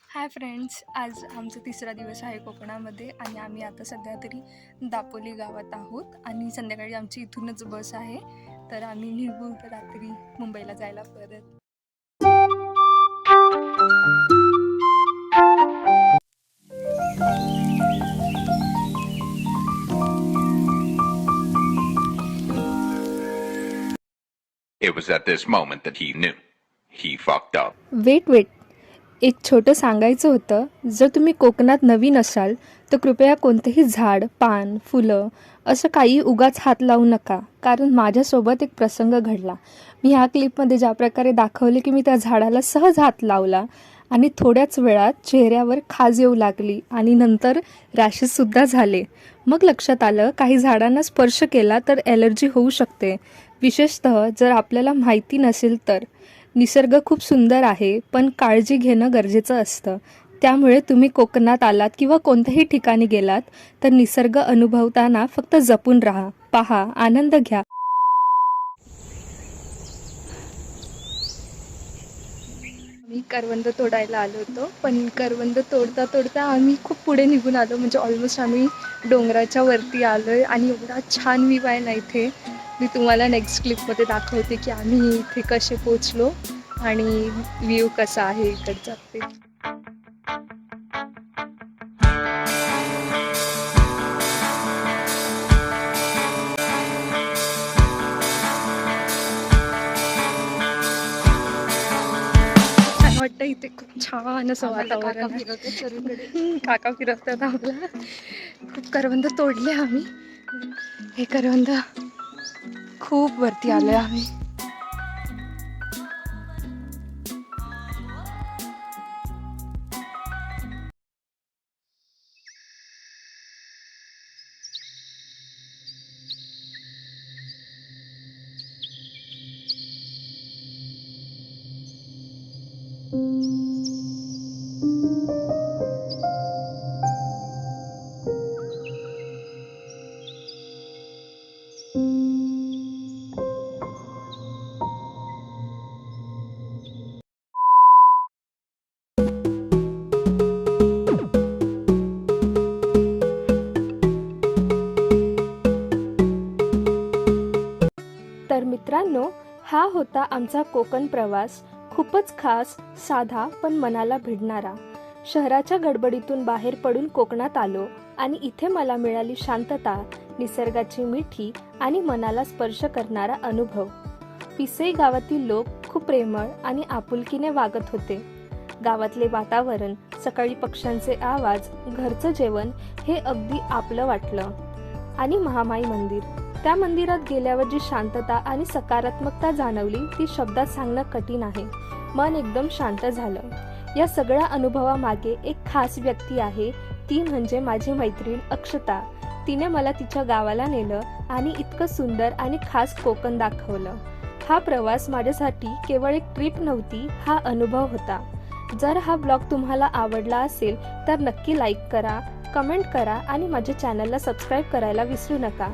Hi friends, आज आमचा तिसरा दिवस आहे कोकणामध्ये आणि आम्ही आता सध्या तरी दापोली गावात आहोत आणि संध्याकाळी आमची इथूनच बस आहे. तर आम्ही निघू रात्री मुंबईला जायला परत. It was at this moment that he knew. He fucked up. Wait एक छोटं सांगायचं होतं. जर तुम्ही कोकणात नवीन असाल तर कृपया कोणतेही झाड, पान, फुलं असं काही उगाच हात लावू नका, कारण माझ्यासोबत एक प्रसंग घडला. मी ह्या क्लिपमध्ये ज्या प्रकारे दाखवले की मी त्या झाडाला सहज हात लावला आणि थोड्याच वेळात चेहऱ्यावर खाज येऊ लागली आणि नंतर रॅशेससुद्धा झाले. मग लक्षात आलं काही झाडांना स्पर्श केला तर ॲलर्जी होऊ शकते, विशेषतः जर आपल्याला माहिती नसेल तर. निसर्ग खूप सुंदर आहे, पण काळजी घेणं गरजेचं असतं. त्यामुळे तुम्ही कोकणात आलात किंवा कोणत्याही ठिकाणी गेलात तर निसर्ग अनुभवताना फक्त जपून राहा, पहा, आनंद घ्या. मी करवंद तोडायला आलो होतो, पण करवंद तोडता तोडता आम्ही खूप पुढे निघून आलो. म्हणजे ऑलमोस्ट आम्ही डोंगराच्या वरती आलो आहे आणि एवढा छान व्ह्यू आहे ना इथे. मी तुम्हाला नेक्स्ट क्लिपमध्ये दाखवते की आम्ही इथे कसे पोचलो आणि व्ह्यू कसा आहे इकडचा ते. वाटतं इथे खूप छान असं वातावरण आहे. काका फिरवतात आम्हाला. खूप करवंद तोडले आम्ही. हे करवंद खूप वरती आलोय आम्ही. तर मित्रांनो, हा होता आमचा कोकण प्रवास. खूपच खास, साधा पण मनाला भिडणारा. शहराच्या गडबडीतून बाहेर पडून कोकणात आलो आणि इथे मला मिळाली शांतता, निसर्गाची मिठी आणि मनाला स्पर्श करणारा अनुभव. पिसई गावातील लोक खूप प्रेमळ आणि आपुलकीने वागत होते. गावातले वातावरण, सकाळी पक्ष्यांचे आवाज, घरचं जेवण हे अगदी आपलं वाटलं. आणि महामाई मंदिर, त्या मंदिरात गेल्यावर जी शांतता आणि सकारात्मकता जाणवली ती शब्दात सांगणं कठीण आहे. मन एकदम शांत झालं. या सगळ्या अनुभवामागे एक खास व्यक्ती आहे, ती म्हणजे माझी मैत्रीण अक्षता. तिने मला तिच्या गावाला नेलं आणि इतकं सुंदर आणि खास कोकण दाखवलं. हा प्रवास माझ्यासाठी केवळ एक ट्रिप नव्हती, हा अनुभव होता. जर हा ब्लॉग तुम्हाला आवडला असेल तर नक्की लाईक करा, कमेंट करा आणि माझ्या चॅनलला सबस्क्राईब करायला विसरू नका.